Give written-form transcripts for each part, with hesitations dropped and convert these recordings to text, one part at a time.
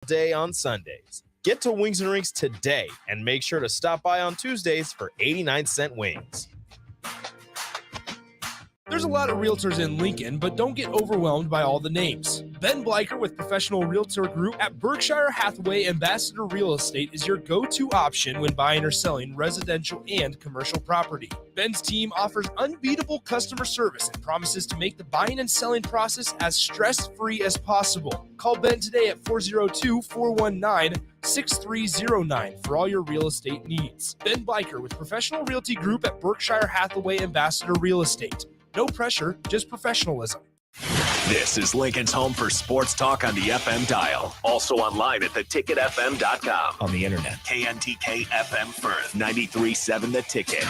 day on Sundays. Get to Wings and Rings today and make sure to stop by on Tuesdays for 89-cent wings. There's a lot of realtors in Lincoln, but don't get overwhelmed by all the names. Ben Bleicher with Professional Realtor Group at Berkshire Hathaway Ambassador Real Estate is your go-to option when buying or selling residential and commercial property. Ben's team offers unbeatable customer service and promises to make the buying and selling process as stress-free as possible. Call Ben today at 402-419-6309 for all your real estate needs. Ben Bleicher with Professional Realty Group at Berkshire Hathaway Ambassador Real Estate. No pressure, just professionalism. This is Lincoln's home for sports talk on the FM dial. Also online at theticketfm.com. On the internet. KNTK FM Firth, 93.7 The Ticket.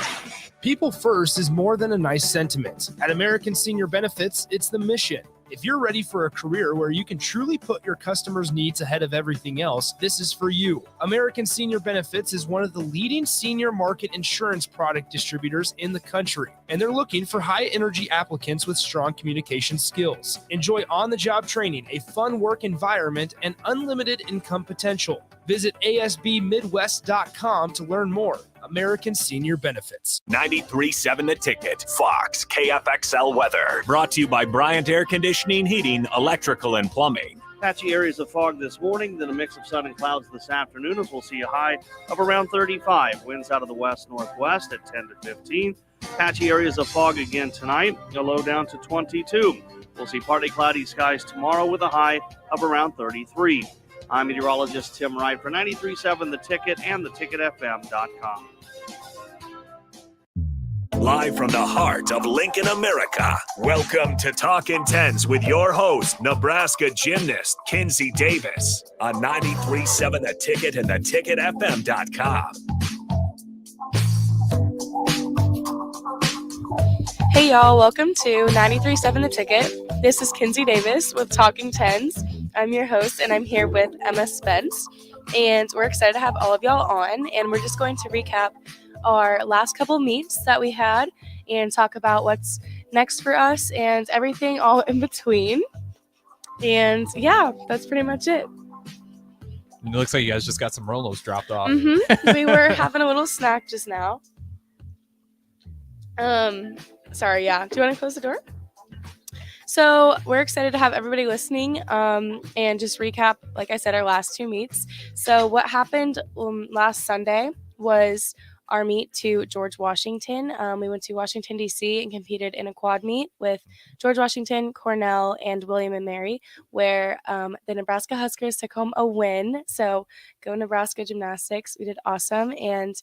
People first is more than a nice sentiment. At American Senior Benefits, it's the mission. If you're ready for a career where you can truly put your customers' needs ahead of everything else, this is for you. American Senior Benefits is one of the leading senior market insurance product distributors in the country, and they're looking for high-energy applicants with strong communication skills. Enjoy on-the-job training, a fun work environment, and unlimited income potential. Visit asbmidwest.com to learn more. American Senior Benefits. 93.7 The Ticket. Fox, KFXL weather. Brought to you by Bryant Air Conditioning, Heating, Electrical, and Plumbing. Patchy areas of fog this morning, then a mix of sun and clouds this afternoon as we'll see a high of around 35. Winds out of the west-northwest at 10 to 15. Patchy areas of fog again tonight, a low down to 22. We'll see partly cloudy skies tomorrow with a high of around 33. I'm meteorologist Tim Wright for 93.7 The Ticket and theticketfm.com. Live from the heart of Lincoln, America, welcome to Talkin Tens with your host, Nebraska gymnast Kinsey Davis on 93.7 The Ticket and theticketfm.com. Hey y'all, welcome to 93.7 The Ticket. This is Kinsey Davis with Talkin Tens. I'm your host, and I'm here with Emma Spence, and we're excited to have all of y'all on, and we're just going to recap our last couple meets that we had and talk about what's next for us and everything all in between. And yeah, that's pretty much it. It looks like you guys just got some Rolos dropped off. We were having a little snack just now. Sorry, yeah. Do you want to close the door? So we're excited to have everybody listening and just recap, like I said, our last two meets. So what happened last Sunday was our meet to George Washington. We went to Washington, D.C. and competed in a quad meet with George Washington, Cornell, and William and Mary, where the Nebraska Huskers took home a win. So go Nebraska Gymnastics. We did awesome. And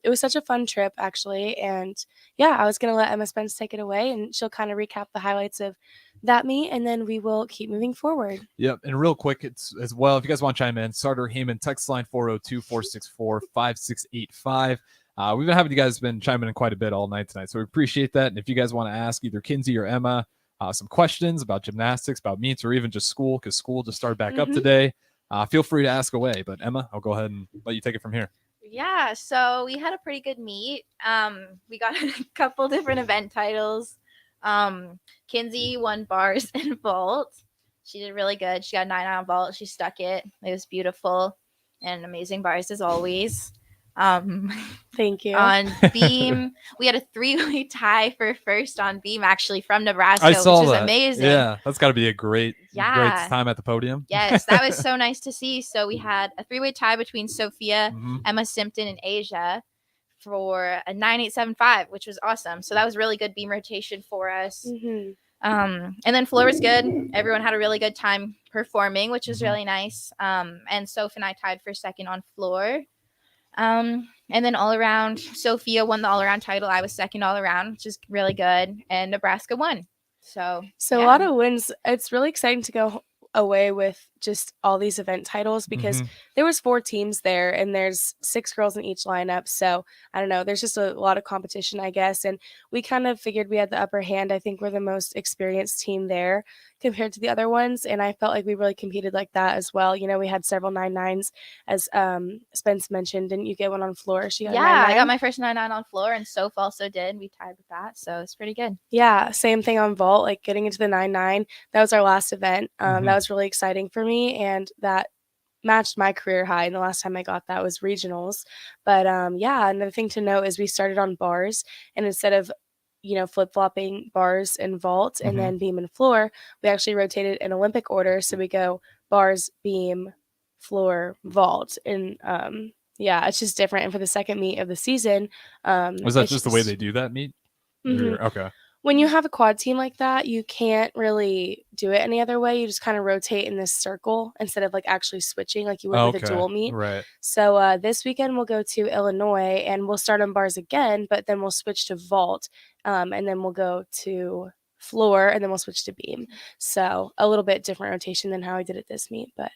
it was such a fun trip, actually. And yeah, I was going to let Emma Spence take it away, and she'll kind of recap the highlights of that meet, and then we will keep moving forward. Yep. And real quick, it's as well, if you guys want to chime in, Sartor Heyman, text line 402-464-5685. We've been having you guys been chiming in quite a bit all night tonight, so we appreciate that. And if you guys want to ask either Kinsey or Emma some questions about gymnastics, about meets, or even just school, because school just started back up today, feel free to ask away. But Emma, I'll go ahead and let you take it from here. Yeah, so we had a pretty good meet. We got a couple different event titles. Kinsey won bars and vault. She did really good. She got 9 on vault. She stuck it. It was beautiful and amazing bars as always. Thank you. On beam, we had a 3-way tie for first on beam, actually, from Nebraska, I saw which was that. amazing. Yeah, that's got to be a great time at the podium. Yes, that was so nice to see. So we had a 3-way tie between Sophia, Emma Simpton, and Asia for a 9.875, which was awesome. So that was really good beam rotation for us. And then floor was good. Everyone had a really good time performing, which was really nice. And Soph and I tied for second on floor. And then all around, Sophia won the all around title. I was second all around, which is really good. And Nebraska won. So a lot of wins. It's really exciting to go away with just all these event titles because there was 4 teams there and there's 6 girls in each lineup. So I don't know, there's just a lot of competition, I guess. And we kind of figured we had the upper hand. I think we're the most experienced team there compared to the other ones. And I felt like we really competed like that as well. You know, we had several 9.9s, as Spence mentioned. Didn't you get one on floor? She got a 9.9? I got my first 9.9 on floor, and Soph also did. We tied with that. So it's pretty good. Yeah, same thing on vault, like getting into the 9.9. That was our last event. That was really exciting for me, and that matched my career high, and the last time I got that was regionals. But yeah, another thing to note is we started on bars, and instead of flip-flopping bars and vault and then beam and floor, we actually rotated in Olympic order. So we go bars, beam, floor, vault. And yeah, it's just different. And for the second meet of the season, Was that just the way they do that meet? Okay. When you have a quad team like that, you can't really do it any other way. You just kind of rotate in this circle instead of like actually switching like you would with a dual meet. Right. So this weekend we'll go to Illinois and we'll start on bars again, but then we'll switch to vault, and then we'll go to floor, and then we'll switch to beam. So a little bit different rotation than how I did it this meet, but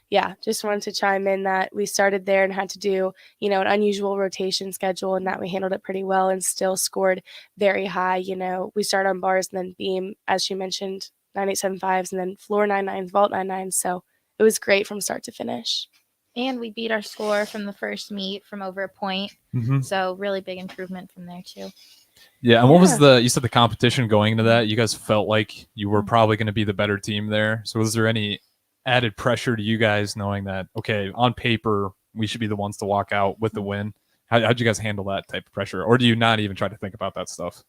yeah, just wanted to chime in that we started there and had to do, an unusual rotation schedule, and that we handled it pretty well and still scored very high. We started on bars and then beam, as she mentioned, 9875s, and then floor 99s, vault 99s. So it was great from start to finish. And we beat our score from the first meet from over a point. So really big improvement from there too. Yeah. And what was you said the competition going into that? You guys felt like you were probably going to be the better team there. So was there any added pressure to you guys knowing that, okay, on paper, we should be the ones to walk out with the win? How'd you guys handle that type of pressure? Or do you not even try to think about that stuff?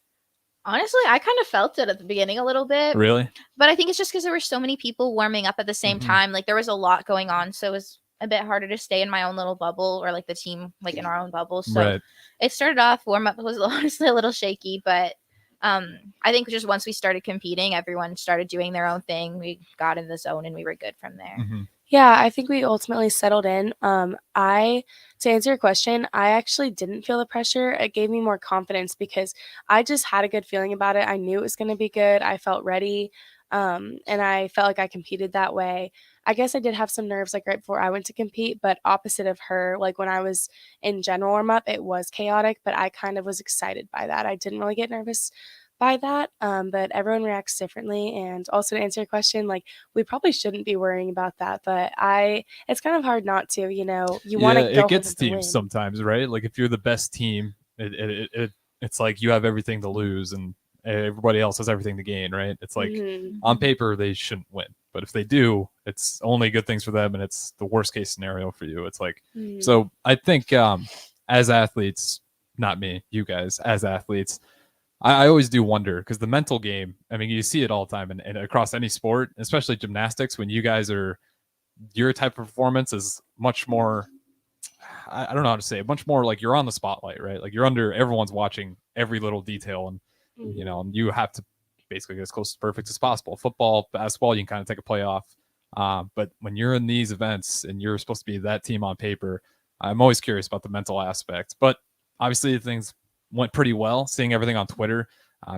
Honestly, I kind of felt it at the beginning a little bit. Really? But I think it's just because there were so many people warming up at the same time. Like there was a lot going on. So it was a bit harder to stay in my own little bubble, or like the team like in our own bubble. So it started off, warm up was honestly a little shaky, but I think just once we started competing, everyone started doing their own thing. We got in the zone and we were good from there. Yeah, I think we ultimately settled in. To answer your question, I actually didn't feel the pressure. It gave me more confidence because I just had a good feeling about it. I knew it was going to be good. I felt ready. And I felt like I competed that way. I guess I did have some nerves like right before I went to compete, but opposite of her, like when I was in general warm up, it was chaotic, but I kind of was excited by that. I didn't really get nervous by that, but everyone reacts differently. And also to answer your question, like we probably shouldn't be worrying about that, but it's kind of hard not to, you want to go. It gets teams sometimes, right? Like if you're the best team, it's like you have everything to lose and everybody else has everything to gain, right? It's like on paper they shouldn't win, but if they do, it's only good things for them, and it's the worst case scenario for you. It's like so I think as athletes, not me, you guys as athletes, I always do wonder, because the mental game, I mean, you see it all the time and across any sport, especially gymnastics, when you guys are, your type of performance is much more, I don't know how to say it, much more like you're on the spotlight, right? Like you're under, everyone's watching every little detail, and and you have to basically get as close to perfect as possible. Football, basketball, you can kind of take a play off. But when you're in these events and you're supposed to be that team on paper, I'm always curious about the mental aspect. But obviously things went pretty well. Seeing everything on Twitter,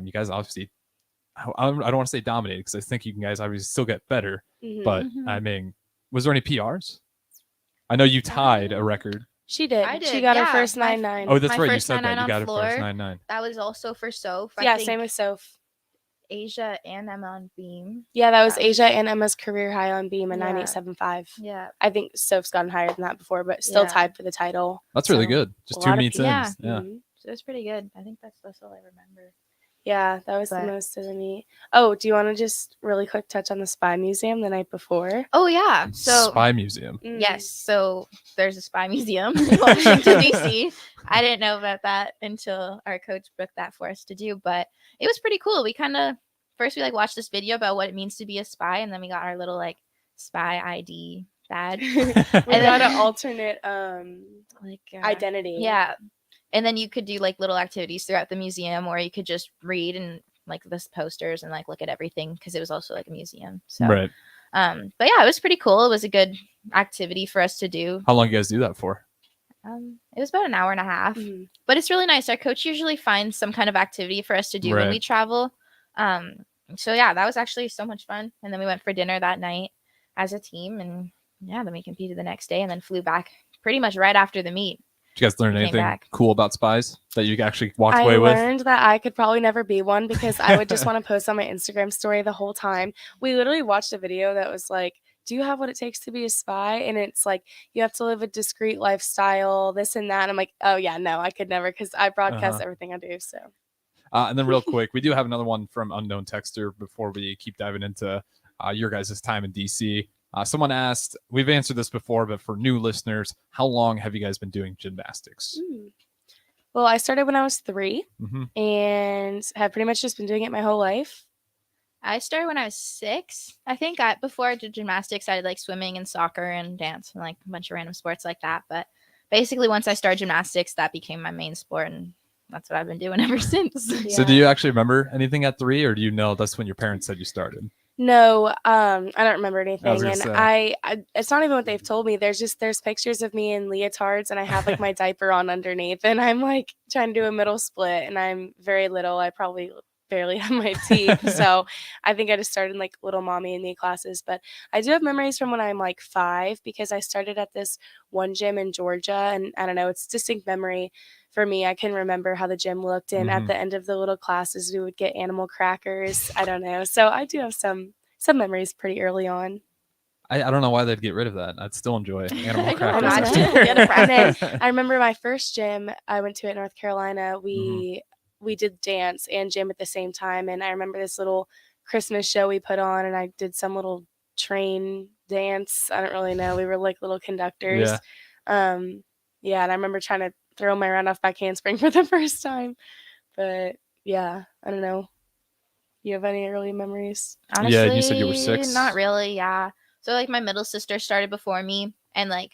you guys obviously, I don't want to say dominated, because I think you guys obviously still get better. But I mean, was there any PRs? I know you tied a record. She did. I did. She got her first 9-9. Oh, that's My right. You first said that. 9-9 You got her floor. first 9-9. That was also for Soph. Yeah, same with Soph. Asia and Emma on beam. Yeah, that was Asia and Emma's career high on beam, a 9875. Yeah. I think Soph's gotten higher than that before, but still tied for the title. That's really good. Just 2 meets in. Yeah. Yeah. So it's pretty good. I think that's all I remember. Yeah, that was the most of the meet. Oh, do you want to just really quick touch on the Spy Museum the night before? Oh, yeah. So Spy Museum. Yes. So there's a Spy Museum in Washington, D.C. I didn't know about that until our coach booked that for us to do, but it was pretty cool. We first we watched this video about what it means to be a spy, and then we got our little spy ID badge. We got an alternate identity. Yeah. And then you could do little activities throughout the museum, or you could just read and the posters and look at everything, because it was also a museum. So right. But yeah, it was pretty cool. It was a good activity for us to do. How long you guys do that for? It was about an hour and a half, but it's really nice. Our coach usually finds some kind of activity for us to do when we travel. So yeah, that was actually so much fun. And then we went for dinner that night as a team, and yeah, then we competed the next day and then flew back pretty much right after the meet. Did you guys learn anything cool about spies that you actually walked away with? I learned that I could probably never be one, because I would just want to post on my Instagram story the whole time. We literally watched a video that was do you have what it takes to be a spy? And it's you have to live a discreet lifestyle, this and that. And I'm like, oh yeah, no, I could never, because I broadcast everything I do. So. And then real quick, we do have another one from Unknown Texter before we keep diving into your guys' time in DC. Someone asked, we've answered this before, but for new listeners, how long have you guys been doing gymnastics? Well, I started when I was 3 Mm-hmm. and have pretty much just been doing it my whole life. I started when I was 6. I think before I did gymnastics, I did like swimming and soccer and dance and like a bunch of random sports like that. But basically, once I started gymnastics, that became my main sport, and that's what I've been doing ever since. So do you actually remember anything at 3, or do you know that's when your parents said you started? No, I don't remember anything, and say. I it's not even what they've told me. There's pictures of me in leotards, and I have like my diaper on underneath, and I'm like trying to do a middle split, and I'm very little. I probably barely have my teeth, so I think I just started in like little mommy and me classes. But I do have memories from when I'm like 5 because I started at this one gym in Georgia, and I don't know, it's distinct memory for me. I can remember how the gym looked, and at the end of the little classes, we would get animal crackers. I don't know. So I do have some memories pretty early on. I don't know why they'd get rid of that. I'd still enjoy animal crackers. imagine. And then I remember my first gym I went to in North Carolina. We did dance and gym at the same time, and I remember this little Christmas show we put on, and I did some little train dance. I don't really know. We were like little conductors. Yeah, and I remember trying to throw my round off back handspring for the first time. But yeah, I don't know. You have any early memories? Honestly, Yeah, you said you were 6. Not really, yeah. So like my middle sister started before me, and like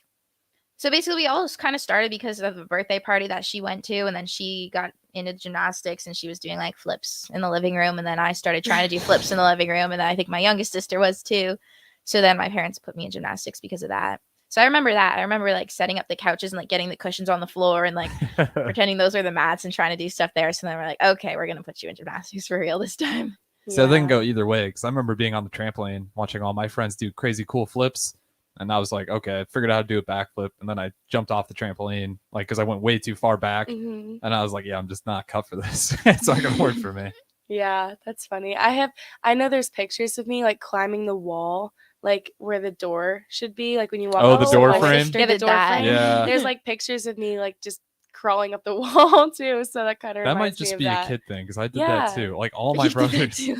so basically we all kind of started because of a birthday party that she went to, and then she got into gymnastics and she was doing like flips in the living room, and then I started trying to do flips in the living room, and then I think my youngest sister was too. So then my parents put me in gymnastics because of that. So I remember that. I remember like setting up the couches and like getting the cushions on the floor and like pretending those were the mats and trying to do stuff there. So then we're like, okay, we're gonna put you in gymnastics for real this time. So they can go either way, because I remember being on the trampoline, watching all my friends do crazy cool flips, and I was like, okay, I figured out how to do a backflip, and then I jumped off the trampoline, like, because I went way too far back, and I was like, yeah, I'm just not cut for this. It's not gonna work for me. Yeah, that's funny. I know there's pictures of me like climbing the wall, like where the door should be, like when you walk. Oh, the door my frame? sister, Give the it door that. frame. Yeah. There's like pictures of me like just crawling up the wall too, so that kind of That might reminds me just of be that. a kid thing, because I did that too. Like all my You did that brothers. too.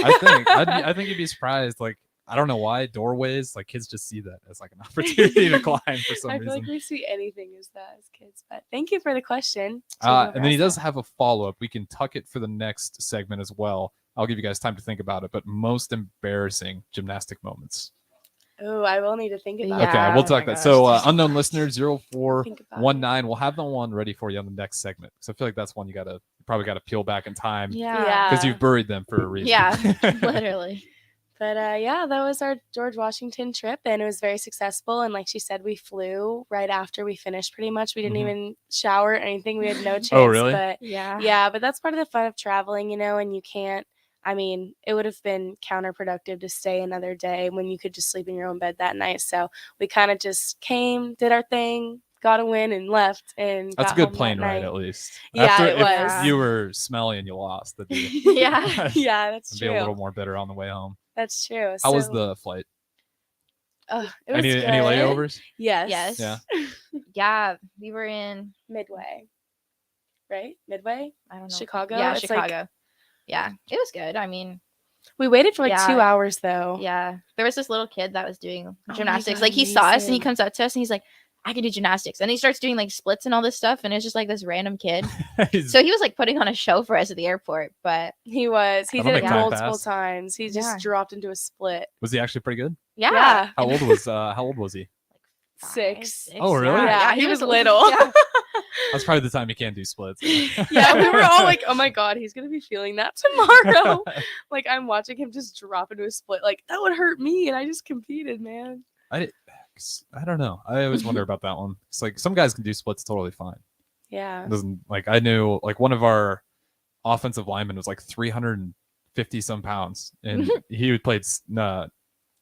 I think you'd be surprised. Like, I don't know why doorways, like kids just see that as like an opportunity to climb for some I reason. feel like we see anything as that as kids. But thank you for the question. And then he does have a follow-up. We can tuck it for the next segment as well. I'll give you guys time to think about it. But most embarrassing gymnastic moments. Oh, I will need to think about Okay, that. we'll oh talk my that. So gosh. unknown listener Think about 0419, we'll have the one ready for you on the next segment. So I feel like that's one you probably gotta peel back in time, Yeah. because you've buried them for a reason. Yeah, literally. But yeah, that was our George Washington trip, and it was very successful. And like she said, we flew right after we finished. Pretty much, we didn't even shower or anything. We had no chance. Oh, really? But Yeah. yeah, but that's part of the fun of traveling, you know. And you can't. I mean, it would have been counterproductive to stay another day when you could just sleep in your own bed that night. So we kind of just came, did our thing, got a win, and left. And That's a got good home plane that ride, night. at least. Yeah, it if was. you were smelly and you lost, that'd be, Yeah. Yeah, that's be a little true. more bitter on the way home. That's true. How was So, the flight? it was Any good. layovers? Yes. Yes. Yeah. Yeah, we were in Midway. Right? Midway? I don't know. Chicago? Yeah, It's like- Chicago. Yeah, it was good. I mean, We waited for like Yeah. 2 hours though. yeah. There was this little kid that was doing Oh my gymnastics. God, Like he saw us and he amazing. comes up to us and he's like, I can do gymnastics. And he starts doing like splits and all this stuff. And it's just like this random kid. So he was like putting on a show for us at the airport. But He was. He That'll did it make time multiple pass. times. He just Yeah. dropped into a split. Was he actually pretty good? yeah. How old was he? 6. Oh, really? Yeah, he was little. Yeah. That's probably the time you can't do splits. Yeah, we were all like, oh my God, he's going to be feeling that tomorrow. Like, I'm watching him just drop into a split. Like, that would hurt me. And I just competed, man. I don't know. I always wonder about that one. It's like some guys can do splits totally fine. Yeah. It doesn't, like, I knew like one of our offensive linemen was like 350 some pounds, and he would play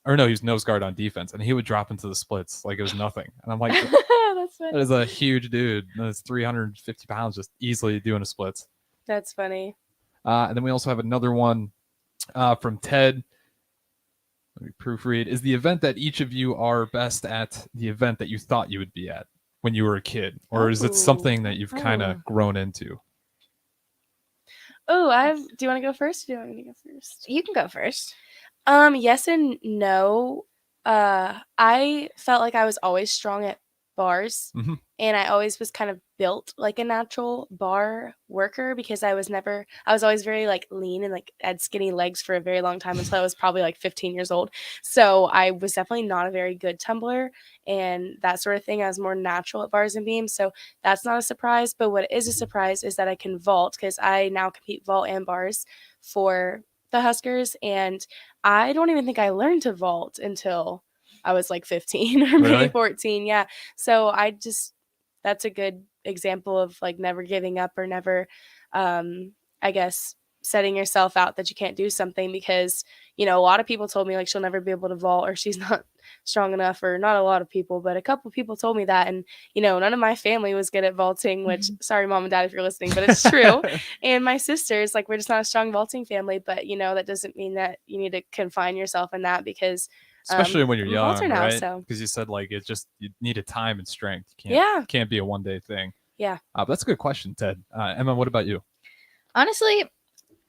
he was nose guard on defense, and he would drop into the splits like it was nothing. And I'm like, That's funny. that is a huge dude. That's 350 pounds just easily doing a splits. That's funny. And then we also have another one from Ted. Let me proofread. Is the event that each of you are best at the event that you thought you would be at when you were a kid? Or is it something that you've kind of grown into? Oh, do you want to go first? Or do you want me to go first? You can go first. Yes and no. I felt like I was always strong at bars, Mm-hmm. and I always was kind of built like a natural bar worker because I was always very like lean and like had skinny legs for a very long time until I was probably like 15 years old. So I was definitely not a very good tumbler and that sort of thing. I was more natural at bars and beams. So that's not a surprise. But what is a surprise is that I can vault because I now compete vault and bars for the Huskers. And I don't even think I learned to vault until I was like 15 or maybe Really? 14. Yeah. So that's a good example of like never giving up or never, I guess, setting yourself out that you can't do something because, a lot of people told me like she'll never be able to vault or she's not strong enough, or not a lot of people, but a couple people told me that. And, none of my family was good at vaulting, which sorry, mom and dad, if you're listening, but it's true. And my sisters, like, we're just not a strong vaulting family, but, that doesn't mean that you need to confine yourself in that because Especially when you're I'm a vaulter young, now, right? so Because you said like it's just you need a time and strength. You yeah. can't be a one day thing. Yeah. But that's a good question, Ted. Emma, what about you? Honestly,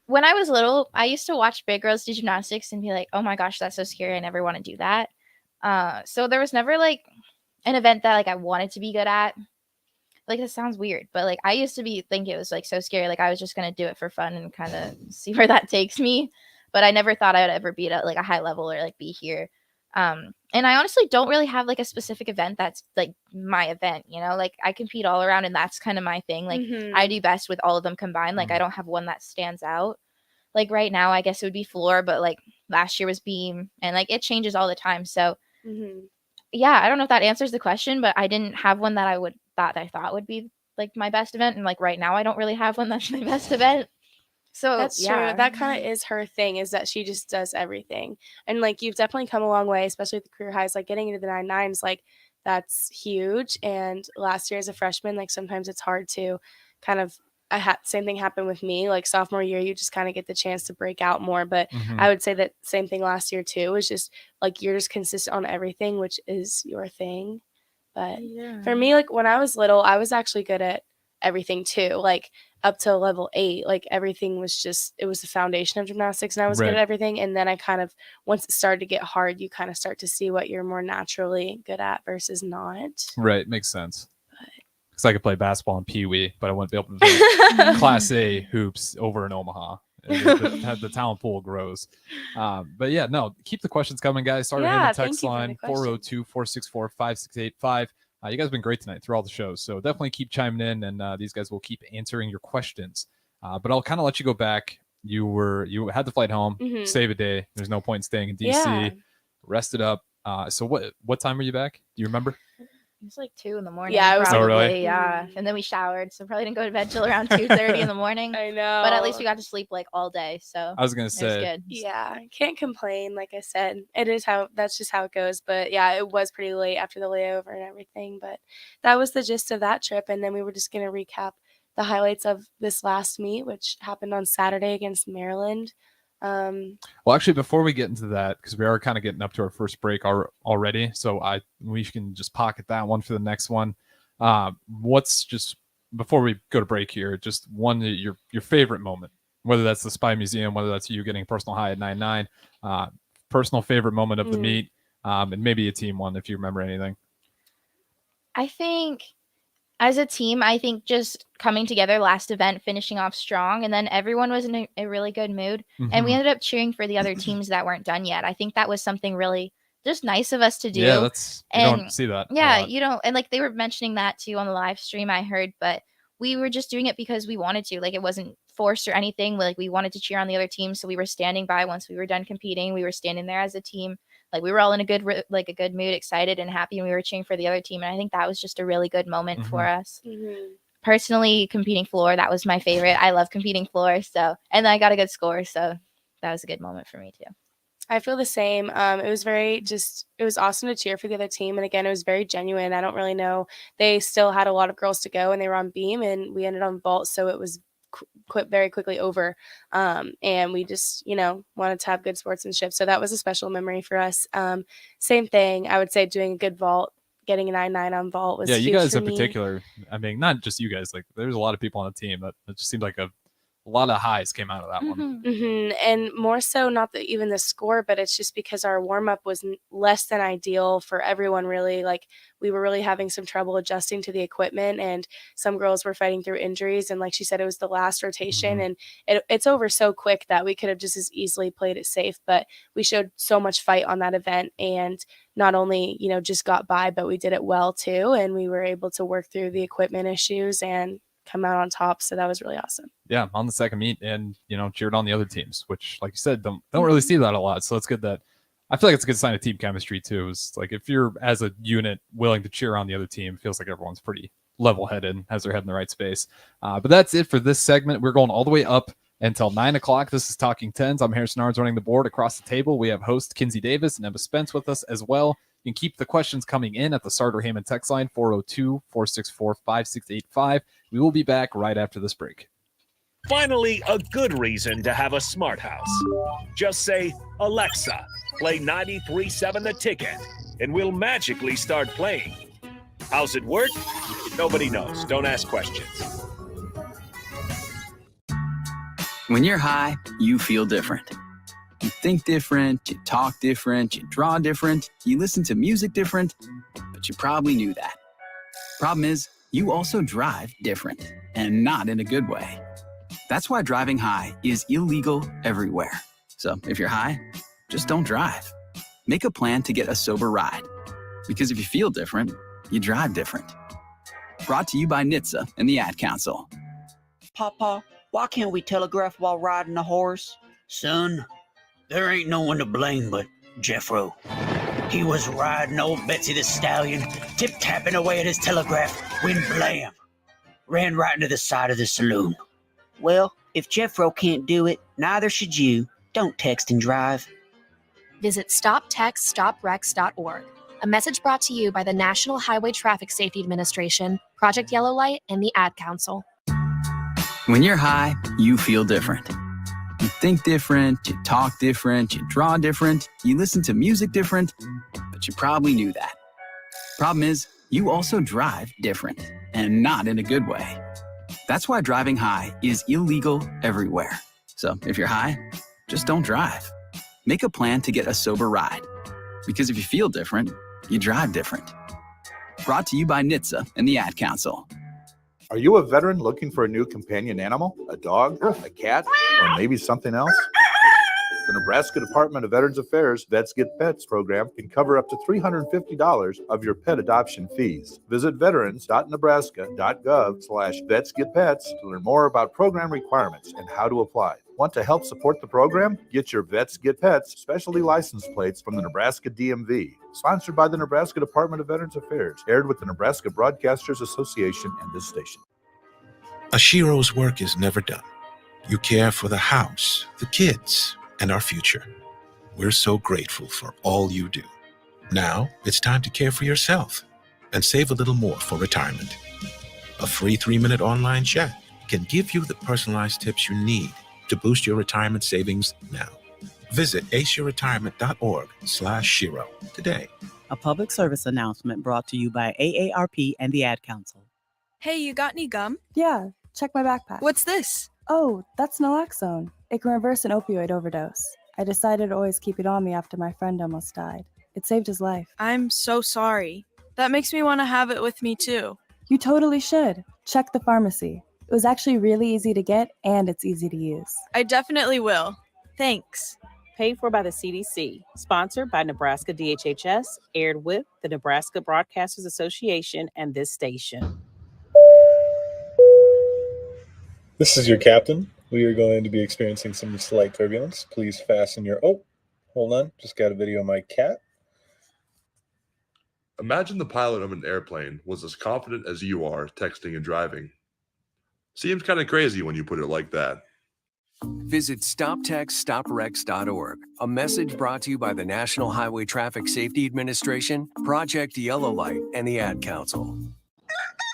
when I was little, I used to watch big girls do gymnastics and be like, oh my gosh, that's so scary. I never want to do that. So there was never like an event that like I wanted to be good at. Like, it sounds weird, but like I used to think it was like so scary. Like I was just going to do it for fun and kind of see where that takes me. But I never thought I would ever be at like a high level or like be here. And I honestly don't really have like a specific event that's like my event, like I compete all around and that's kind of my thing. Like I do best with all of them combined. Like I don't have one that stands out. Like right now, I guess it would be floor, but like last year was beam and like it changes all the time. So yeah, I don't know if that answers the question, but I didn't have one that I thought would be like my best event. And like right now, I don't really have one that's my best event. So that's yeah. true. That kind of is her thing, is that she just does everything. And like you've definitely come a long way, especially with the career highs, like getting into the 9.9s, like that's huge. And last year as a freshman, like sometimes it's hard to kind of same thing happened with me. Like sophomore year, you just kind of get the chance to break out more. But I would say that same thing last year too. Is just like you're just consistent on everything, which is your thing. But for me, like when I was little, I was actually good at everything too. Like up to level 8, like everything was it was the foundation of gymnastics and I was good at everything. And then I kind of, once it started to get hard, you kind of start to see what you're more naturally good at versus not. Right. Makes sense. Because I could play basketball in Pee Wee, but I wouldn't be able to do Class A hoops over in Omaha. The talent pool grows. But yeah, no, keep the questions coming, guys. Start hitting the text line 402-464-5685. You guys have been great tonight through all the shows. So definitely keep chiming in, and these guys will keep answering your questions. But I'll kind of let you go back. You had the flight home, save a day. There's no point in staying in DC. Yeah. Rested up. So what time were you back? Do you remember? It was like 2 a.m. Yeah, it was probably. really? Yeah. And then we showered, so probably didn't go to bed till around 2:30 in the morning. I know. But at least we got to sleep like all day. So I was gonna it was say, good. Yeah, can't complain. Like I said, that's just how it goes. But yeah, it was pretty late after the layover and everything. But that was the gist of that trip. And then we were just gonna recap the highlights of this last meet, which happened on Saturday against Maryland. Well, actually, before we get into that, because we are kind of getting up to our first break already, so we can just pocket that one for the next one. What's just before we go to break here, just one your favorite moment, whether that's the Spy Museum, whether that's you getting a personal high at 9.9, personal favorite moment of the meet, and maybe a team one if you remember anything. I think as a team, I think just coming together last event, finishing off strong, and then everyone was in a really good mood. And we ended up cheering for the other teams that weren't done yet. I think that was something really just nice of us to do. Yeah, you don't see that. Yeah, you don't. And like they were mentioning that too on the live stream, I heard, but we were just doing it because we wanted to. Like it wasn't forced or anything. Like we wanted to cheer on the other team. So we were standing by once we were done competing. We were standing there as a team. Like we were all in a good mood, excited and happy, and we were cheering for the other team. And I think that was just a really good moment for us. Personally, competing floor, that was my favorite. I love competing floor. So, and then I got a good score. So that was a good moment for me too. I feel the same. It was it was awesome to cheer for the other team. And again, it was very genuine. I don't really know. They still had a lot of girls to go and they were on beam and we ended on vault. So it was very quickly over. And we just, wanted to have good sportsmanship. So that was a special memory for us. Same thing. I would say doing a good vault, getting a 9.9 on vault was huge. You guys for in me. particular. I mean, not just you guys, like there's a lot of people on the team that it just seemed like a a lot of highs came out of that one. And more so, not even the score, but it's just because our warm up was less than ideal for everyone, really. Like, we were really having some trouble adjusting to the equipment, and some girls were fighting through injuries. And like she said, it was the last rotation, and it's over so quick that we could have just as easily played it safe. But we showed so much fight on that event, and not only, just got by, but we did it well too. And we were able to work through the equipment issues and come out on top. So that was really awesome. Yeah, on the second meet, and cheered on the other teams, which, like you said, don't really see that a lot. So it's good that I feel like it's a good sign of team chemistry too. It's like if you're as a unit willing to cheer on the other team, it feels like everyone's pretty level-headed, has their head in the right space. But that's it for this segment. We're going all the way up until 9 o'clock. This is Talking Tens. I'm Harrison Arns running the board. Across the table, we have host Kinsey Davis and Emma Spence with us as well. You can keep the questions coming in at the Sartor Heyman text line, 402-464-5685. We will be back right after this break. Finally, a good reason to have a smart house. Just say, Alexa, play 93.7 The Ticket, and we'll magically start playing. How's it work? Nobody knows. Don't ask questions. When you're high, you feel different. You think different, you talk different, you draw different, you listen to music different, but you probably knew that. Problem is, you also drive different, and not in a good way. That's why driving high is illegal everywhere. So if you're high, just don't drive. Make a plan to get a sober ride. Because if you feel different, you drive different. Brought to you by NHTSA and the Ad Council. Papa, why can't we telegraph while riding a horse? Son, there ain't no one to blame but Jeffro. He was riding old Betsy the Stallion, tip-tapping away at his telegraph, when blam, ran right into the side of the saloon. Well, if Jeffro can't do it, neither should you. Don't text and drive. Visit StopTextStopWrecks.org. A message brought to you by the National Highway Traffic Safety Administration, Project Yellow Light, and the Ad Council. When you're high, you feel different. You think different, you talk different, you draw different, you listen to music different, but you probably knew that. Problem is, you also drive different, and not in a good way. That's why driving high is illegal everywhere. So if you're high, just don't drive. Make a plan to get a sober ride. Because if you feel different, you drive different. Brought to you by NHTSA and the Ad Council. Are you a veteran looking for a new companion animal? A dog, a cat, or maybe something else? The Nebraska Department of Veterans Affairs Vets Get Pets program can cover up to $350 of your pet adoption fees. Visit veterans.nebraska.gov/vetsgetpets to learn more about program requirements and how to apply. Want to help support the program? Get your Vets Get Pets specialty license plates from the Nebraska DMV. Sponsored by the Nebraska Department of Veterans Affairs. Aired with the Nebraska Broadcasters Association and this station. Ashiro's work is never done. You care for the house, the kids, and our future. We're so grateful for all you do. Now it's time to care for yourself and save a little more for retirement. A free 3-minute online chat can give you the personalized tips you need to boost your retirement savings now. Visit aceyourretirement.org/Shiro today. A public service announcement brought to you by AARP and the Ad Council. Hey, you got any gum? Yeah, check my backpack. What's this? Oh, that's naloxone. It can reverse an opioid overdose. I decided to always keep it on me after my friend almost died. It saved his life. I'm so sorry. That makes me want to have it with me too. You totally should. Check the pharmacy. It was actually really easy to get, and it's easy to use. I definitely will. Thanks. Paid for by the CDC. Sponsored by Nebraska DHHS. Aired with the Nebraska Broadcasters Association and this station. This is your captain. We are going to be experiencing some slight turbulence. Please fasten your... Oh, hold on. Just got a video of my cat. Imagine the pilot of an airplane was as confident as you are texting and driving. Seems kind of crazy when you put it like that. Visit StopTextStopWrecks.org. A message brought to you by the National Highway Traffic Safety Administration, Project Yellow Light, and the Ad Council.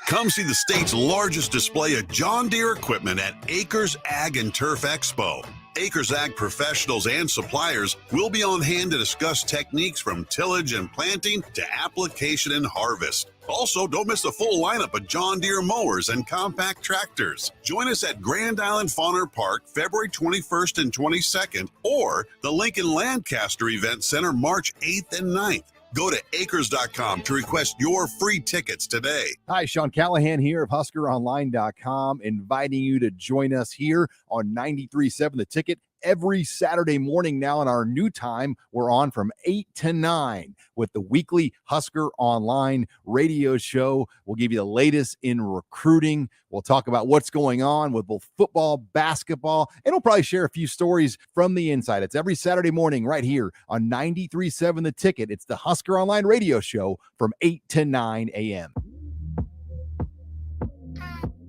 Come see the state's largest display of John Deere equipment at Acres Ag and Turf Expo. Acres Ag professionals and suppliers will be on hand to discuss techniques from tillage and planting to application and harvest. Also, don't miss a full lineup of John Deere mowers and compact tractors. Join us at Grand Island Fauner Park February 21st and 22nd, or the Lincoln Lancaster Event Center March 8th and 9th. Go to acres.com to request your free tickets today. Hi, Sean Callahan here of HuskerOnline.com, inviting you to join us here on 93.7 The Ticket every Saturday morning now in our new time. We're on from 8 to 9 with the weekly Husker Online radio show. We'll give you the latest in recruiting. We'll talk about what's going on with both football, basketball, and we'll probably share a few stories from the inside. It's every Saturday morning right here on 93.7 The Ticket. It's the Husker Online radio show from 8 to 9 a.m.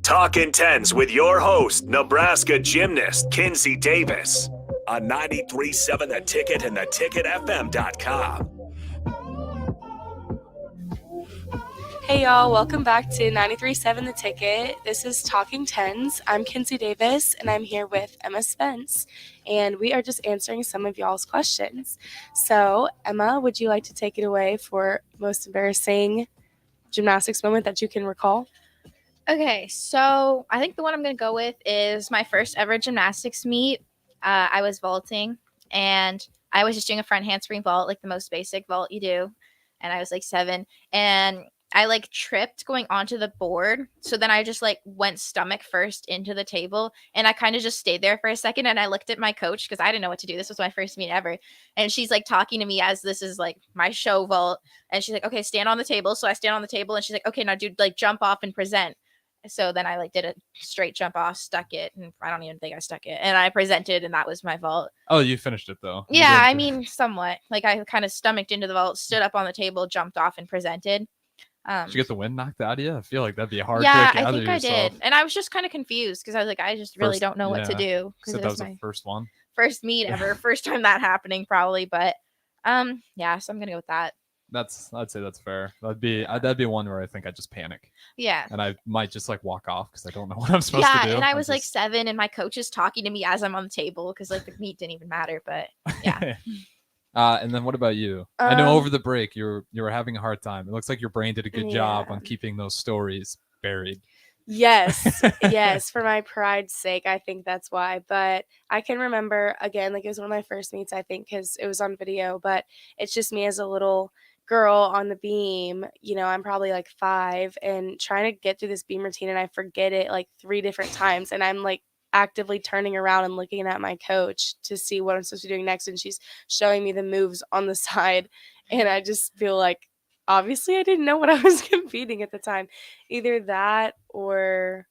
Talkin Tens with your host, Nebraska gymnast Kinsey Davis on 93.7 The Ticket and theticketfm.com. Hey y'all, welcome back to 93.7 The Ticket. This is Talking Tens. I'm Kinsey Davis, and I'm here with Emma Spence, and we are just answering some of y'all's questions. So, Emma, would you like to take it away for most embarrassing gymnastics moment that you can recall? Okay, so I think the one I'm going to go with is my first ever gymnastics meet. I was vaulting, and I was just doing a front handspring vault, like the most basic vault you do, and I was like 7, and I like tripped going onto the board. So then I just like went stomach first into the table, and I kind of just stayed there for a second. And I looked at my coach because I didn't know what to do. This was my first meet ever. And she's like talking to me as this is like my show vault. And she's like, okay, stand on the table. So I stand on the table, and she's like, okay, now dude, like jump off and present. So then I like did a straight jump off, stuck it, and I don't even think I stuck it. And I presented, and that was my vault. Oh, you finished it though. Yeah, I mean, somewhat. Like I kind of stomached into the vault, stood up on the table, jumped off, and presented. Did you get the wind knocked out of you? I feel like that'd be a hard yeah, to I gather think yourself. I did. And I was just kind of confused because I was like, I just really don't know what to do. So that was the first one. First meet ever, first time that happening probably. But yeah, so I'm gonna go with that. I'd say that's fair. That'd be one where I think I'd just panic. Yeah. And I might just like walk off because I don't know what I'm supposed to do. Yeah, and I was like 7, and my coach is talking to me as I'm on the table because like the meet didn't even matter. But yeah. And then what about you? I know over the break you were having a hard time. It looks like your brain did a good job on keeping those stories buried. Yes, yes, for my pride's sake, I think that's why. But I can remember, again, like it was one of my first meets, I think, because it was on video. But it's just me as a little girl on the beam. You know, I'm probably like 5 and trying to get through this beam routine, and I forget it like 3 different times. And I'm like actively turning around and looking at my coach to see what I'm supposed to be doing next, and she's showing me the moves on the side, and I just feel like obviously I didn't know what I was competing at the time. Either that or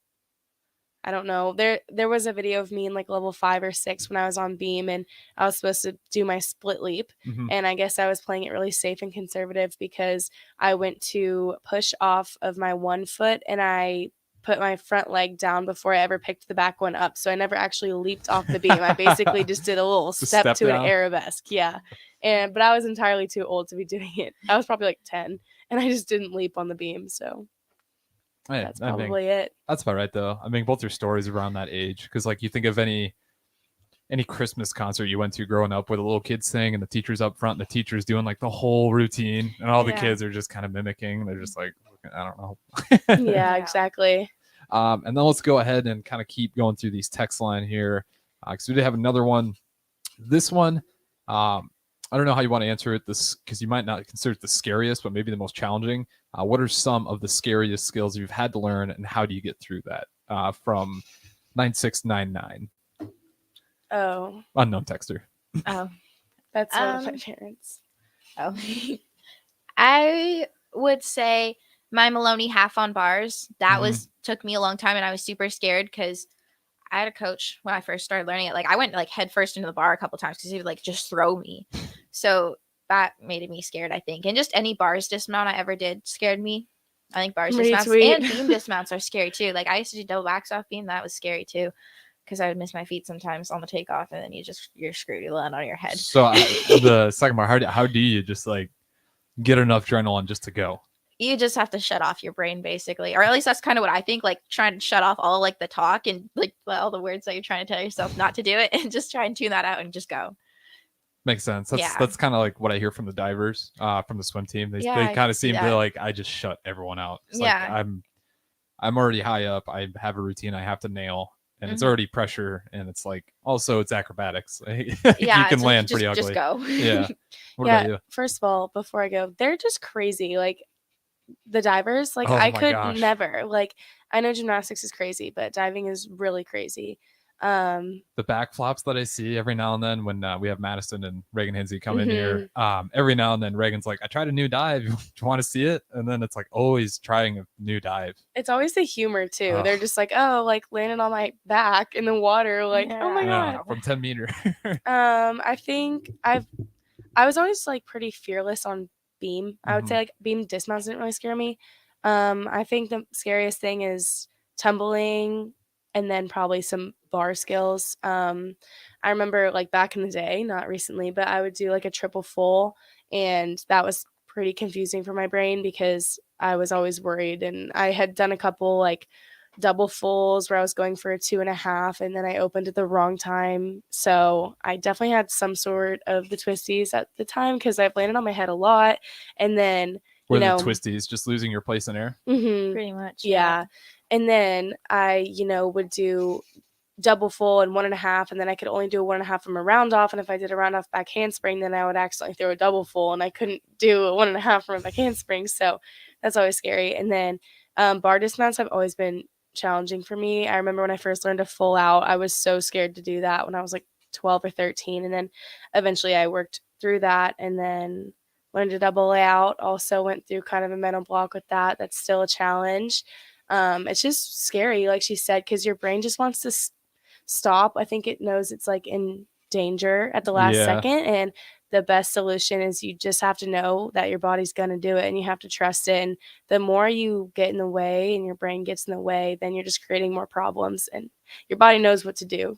I don't know. There was a video of me in like level 5 or 6 when I was on beam, and I was supposed to do my split leap, and I guess I was playing it really safe and conservative because I went to push off of my one foot and I put my front leg down before I ever picked the back one up. So I never actually leaped off the beam. I basically just did a little step to down. an arabesque. Yeah. But I was entirely too old to be doing it. I was probably like 10, and I just didn't leap on the beam. So that's probably it. That's about right though. I mean, both your stories around that age, because like you think of any Christmas concert you went to growing up where the little kids sing and the teacher's up front and the teacher's doing like the whole routine and all the kids are just kind of mimicking. They're just like, I don't know. Yeah, exactly. And then let's go ahead and kind of keep going through these text line here because we did have another one. This one, I don't know how you want to answer it this because you might not consider it the scariest, but maybe the most challenging. What are some of the scariest skills you've had to learn, and how do you get through that? From 9699. Oh. Unknown texter. Oh. That's one of my parents. Oh. I would say my Maloney half on bars. That took me a long time, and I was super scared because I had a coach when I first started learning it. Like I went like head first into the bar a couple times because he would like just throw me. So that made me scared, I think. And just any bars dismount I ever did scared me. I think bars dismounts and beam dismounts are scary too. Like I used to do double backs off beam. That was scary too because I would miss my feet sometimes on the takeoff, and then you're screwed. You land on your head. So the second part, how do you just like get enough adrenaline just to go? You just have to shut off your brain basically, or at least that's kind of what I think, like trying to shut off all like the talk and like all the words that you're trying to tell yourself not to do it, and just try and tune that out and just go. Makes sense. That's kind of like what I hear from the divers, from the swim team. They I kind can of see seem to that. like, I just shut everyone out. It's Yeah. like I'm already high up. I have a routine I have to nail, and it's Mhm. already pressure, and it's like also it's acrobatics. you Yeah, can it's like, land pretty just ugly. go. Yeah. What Yeah, about you? first of all, before I go, they're just crazy. Like the divers, like Oh I my could gosh. never. Like I know gymnastics is crazy, but diving is really crazy. The back flops that I see every now and then when we have Madison and Reagan Hinsey come in here, Mm-hmm. every now and then Reagan's like, I tried a new dive. Do you want to see it? And then it's like always trying a new dive. It's always the humor too. Ugh. They're just like, oh, like landing on my back in the water, like, oh my Yeah, god. from 10 meter. I think I was always like pretty fearless on beam. I would say Mhm. like beam dismounts didn't really scare me. I think the scariest thing is tumbling and then probably some bar skills. I remember like back in the day, not recently, but I would do like a triple full, and that was pretty confusing for my brain because I was always worried, and I had done a couple like double fulls where I was going for a 2.5 and then I opened at the wrong time. So I definitely had some sort of the twisties at the time because I've landed on my head a lot. And then, What are the twisties? Just losing your place in air? Pretty much. yeah. And then I, would do double full and 1.5, and then I could only do a 1.5 from a round off. And if I did a round off back handspring, then I would accidentally throw a double full, and I couldn't do a 1.5 from a back handspring. So that's always scary. And then bar dismounts have always been challenging for me. I remember when I first learned to full out, I was so scared to do that when I was like 12 or 13, and then eventually I worked through that, and then learned to double out. Also went through kind of a mental block with that. That's still a challenge. It's just scary, like she said, because your brain just wants to stop. I think it knows it's like in danger at the last Yeah. second, and the best solution is you just have to know that your body's going to do it, and you have to trust it. And the more you get in the way and your brain gets in the way, then you're just creating more problems, and your body knows what to do,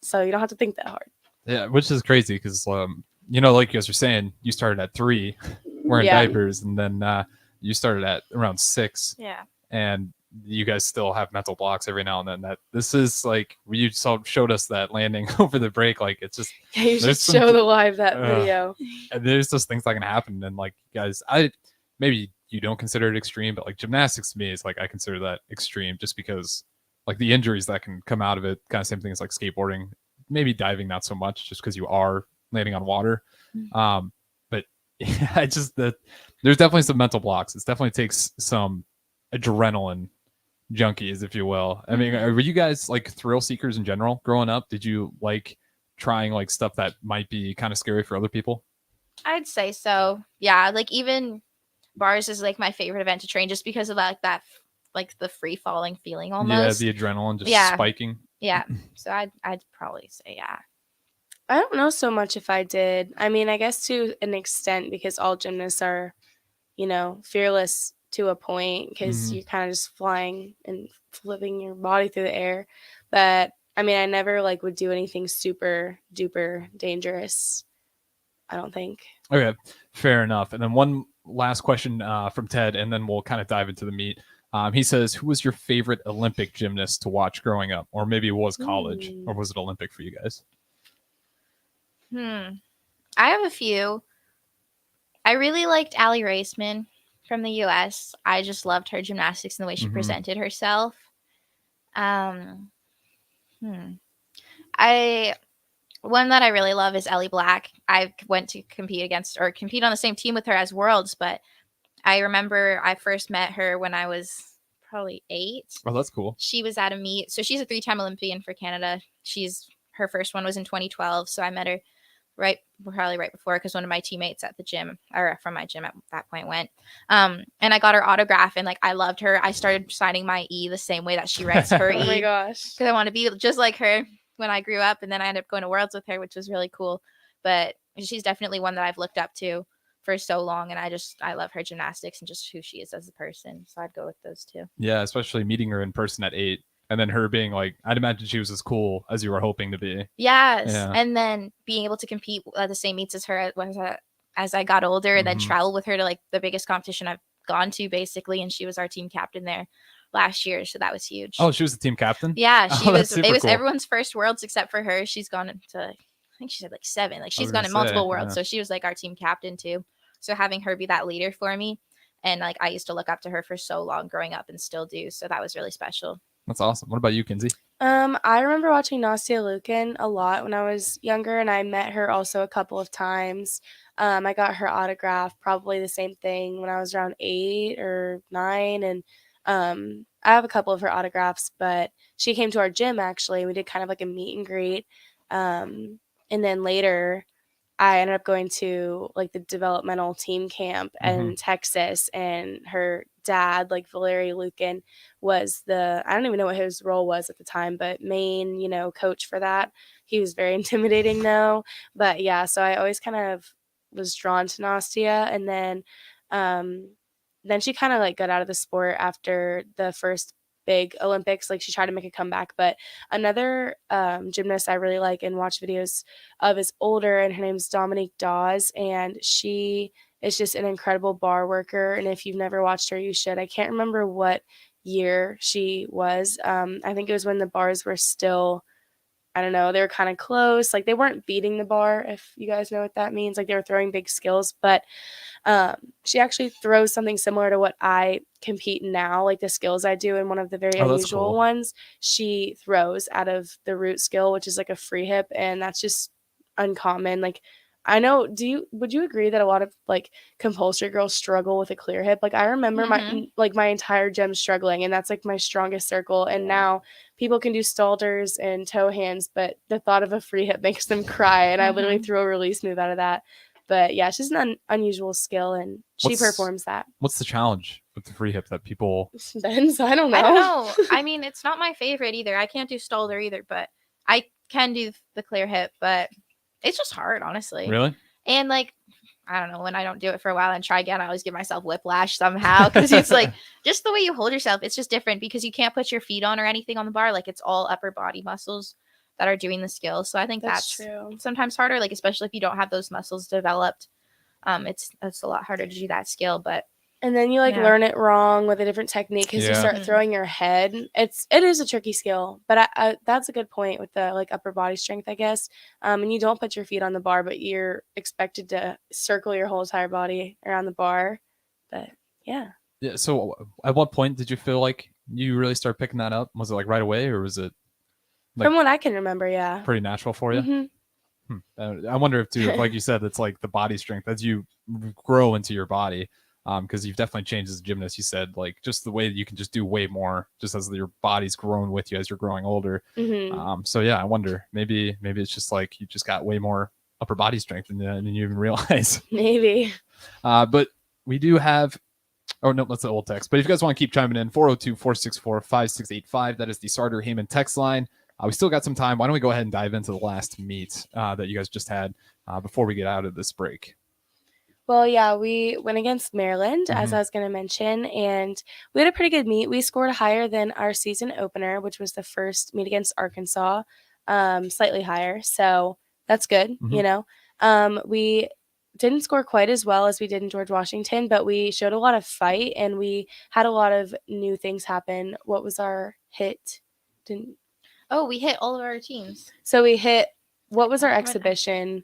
so you don't have to think that hard. Yeah, which is crazy because, like you guys were saying, you started at 3 wearing Yeah. diapers, and then you started at around 6. Yeah. And you guys still have mental blocks every now and then. That this is like you showed us that landing over the break. Like it's just Yeah, you should there's some- show the live that video. And there's just things that can happen. And like you guys, maybe you don't consider it extreme, but like gymnastics to me is like I consider that extreme just because like the injuries that can come out of it. Kind of same thing as like skateboarding, maybe diving not so much, just because you are landing on water. But I just that there's definitely some mental blocks. It definitely takes some adrenaline junkies, if you will. I mean, were you guys like thrill seekers in general growing up? Did you like trying like stuff that might be kind of scary for other people? I'd say so. Yeah, like even bars is like my favorite event to train just because of that like the free falling feeling almost. Yeah, the adrenaline just spiking. Yeah. So I'd probably say yeah. I don't know so much if I did. I mean, I guess to an extent because all gymnasts are, fearless to a point because Mhm. you're kind of just flying and flipping your body through the air. But I mean, I never like would do anything super duper dangerous. I don't think. Okay, fair enough. And then one last question from Ted, and then we'll kind of dive into the meat. He says, who was your favorite Olympic gymnast to watch growing up? Or maybe it was college, or was it Olympic for you guys? I have a few. I really liked Allie Raceman from the U.S. I just loved her gymnastics and the way she presented herself. One that I really love is Ellie Black. I went to compete on the same team with her as Worlds, but I remember I first met her when I was probably 8. Oh, that's cool. She was at a meet. So she's a 3-time Olympian for Canada. Her first one was in 2012. So I met her probably right before because one of my teammates at the gym or from my gym at that point went. And I got her autograph and like I loved her. I started signing my E the same way that she writes her E. Oh my gosh. Because I want to be just like her when I grew up. And then I ended up going to Worlds with her, which was really cool. But she's definitely one that I've looked up to for so long, and I love her gymnastics and just who she is as a person. So I'd go with those two. Yeah, especially meeting her in person at 8, and then her being like, I'd imagine she was as cool as you were hoping to be. Yes, Yeah. and then being able to compete at the same meets as her as I got older, and then travel with her to like the biggest competition I've gone to, basically, and she was our team captain there last year, so that was huge. Oh, she was the team captain? Yeah, she Oh, was. that's super It was cool. everyone's first Worlds except for her. She's gone to think she said like 7. Like she's was gone gonna in multiple say, worlds. yeah. So she was like our team captain too. So having her be that leader for me. And like I used to look up to her for so long growing up and still do. So that was really special. That's awesome. What about you, Kinsey? I remember watching Nastia Lukin a lot when I was younger, and I met her also a couple of times. I got her autograph, probably the same thing when I was around 8 or 9, and I have a couple of her autographs. But she came to our gym actually. We did kind of like a meet and greet, and then later I ended up going to like the developmental team camp in Texas, and her dad, like Valery Lukin, was I don't even know what his role was at the time, but main, coach for that. He was very intimidating though. But yeah, so I always kind of was drawn to Nastia, and then she kind of like got out of the sport after the first big Olympics. Like she tried to make a comeback, but another gymnast I really like and watch videos of is older, and her name's Dominique Dawes, and she is just an incredible bar worker. And if you've never watched her, you should. I can't remember what year she was. I think it was when the bars were still, I don't know, they were kind of close. Like they weren't beating the bar, if you guys know what that means. Like they were throwing big skills, but she actually throws something similar to what I compete in now, like the skills I do. And one of the very Oh, that's unusual cool. ones, she throws out of the root skill, which is like a free hip. And that's just uncommon. Like I know, would you agree that a lot of like compulsory girls struggle with a clear hip? Like I remember my entire gym struggling, and that's like my strongest circle. And now people can do stalters and toe hands, but the thought of a free hip makes them cry. And I literally threw a release move out of that. But yeah, it's just an unusual skill, and she performs that. What's the challenge with the free hip that people? Ben's, I don't know. I don't know. I mean, it's not my favorite either. I can't do Stalder either, but I can do the clear hip, but it's just hard, honestly. Really? And like, I don't know, when I don't do it for a while and try again, I always give myself whiplash somehow, because it's like just the way you hold yourself. It's just different because you can't put your feet on or anything on the bar. Like it's all upper body muscles that are doing the skill. So I think that's true. Sometimes harder, like especially if you don't have those muscles developed. It's a lot harder to do that skill, but and then you learn it wrong with a different technique because you start throwing your head. It is a tricky skill, but I that's a good point with the like upper body strength, I guess. And you don't put your feet on the bar, but you're expected to circle your whole entire body around the bar. But yeah. Yeah. So at what point did you feel like you really start picking that up? Was it like right away, or was it like from what I can remember? Yeah. Pretty natural for you. I wonder if too, like you said, it's like the body strength as you grow into your body. Because you've definitely changed as a gymnast. You said like just the way that you can just do way more just as your body's grown with you as you're growing older. So yeah, I wonder maybe it's just like you just got way more upper body strength than you even realize. Maybe. But we do have. Oh no, that's the old text. But if you guys want to keep chiming in, 402-464-5685. That is the Sartor Heyman text line. We still got some time. Why don't we go ahead and dive into the last meet that you guys just had before we get out of this break? Well, yeah, we went against Maryland, as I was going to mention, and we had a pretty good meet. We scored higher than our season opener, which was the first meet against Arkansas, slightly higher. So that's good, We didn't score quite as well as we did in George Washington, but we showed a lot of fight, and we had a lot of new things happen. What was our hit? We hit all of our teams. So we hit, what was our exhibition?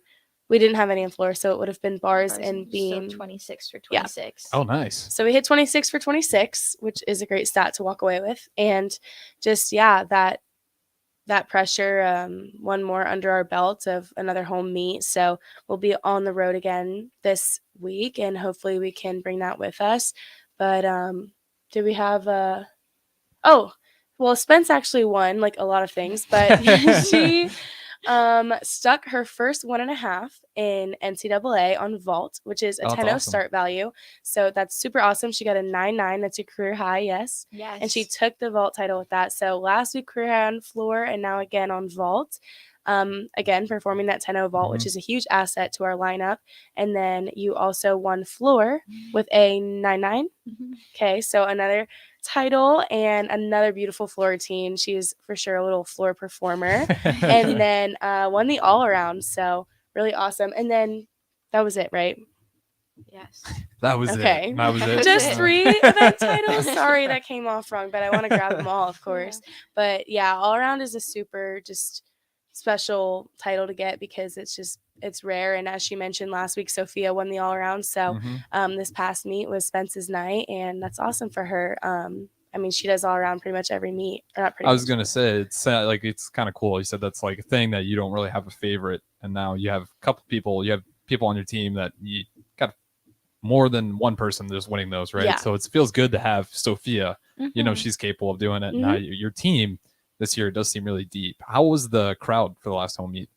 We didn't have any on floor, so it would have been bars and beam. So 26 for 26. Yeah. Oh, nice. So we hit 26 for 26, which is a great stat to walk away with. And just, that pressure, one more under our belt of another home meet. So we'll be on the road again this week, and hopefully we can bring that with us. But did we have Spence actually won like a lot of things, but she stuck her first 1.5 in NCAA on vault, which is a 10.0 awesome. start value. So that's super awesome. She got a 9.9. That's a career high. Yes. And she took the vault title with that. So last week career high on floor, and now again on vault. Again, performing that 10.0 vault, which is a huge asset to our lineup. And then you also won floor with a 9.9. Okay. So another title and another beautiful floor routine. She's for sure a little floor performer. And then won the all around. So really awesome. And then that was it, right? Yes. That was it. That was it. Just 3 event titles. Sorry, that came off wrong, but I want to grab them all, of course. But yeah, all around is a super just special title to get because it's rare. And as she mentioned last week, Sophia won the all around. So this past meet was Spence's night, and that's awesome for her. I mean, she does all around pretty much every meet. Or not pretty I was much. gonna say it's kind of cool. You said that's like a thing that you don't really have a favorite, and now you have a couple people. You have people on your team that you got more than one person just winning those, right? Yeah. So it feels good to have Sophia. You know Mhm. she's capable of doing it. Now your team this year does seem really deep. How was the crowd for the last home meet?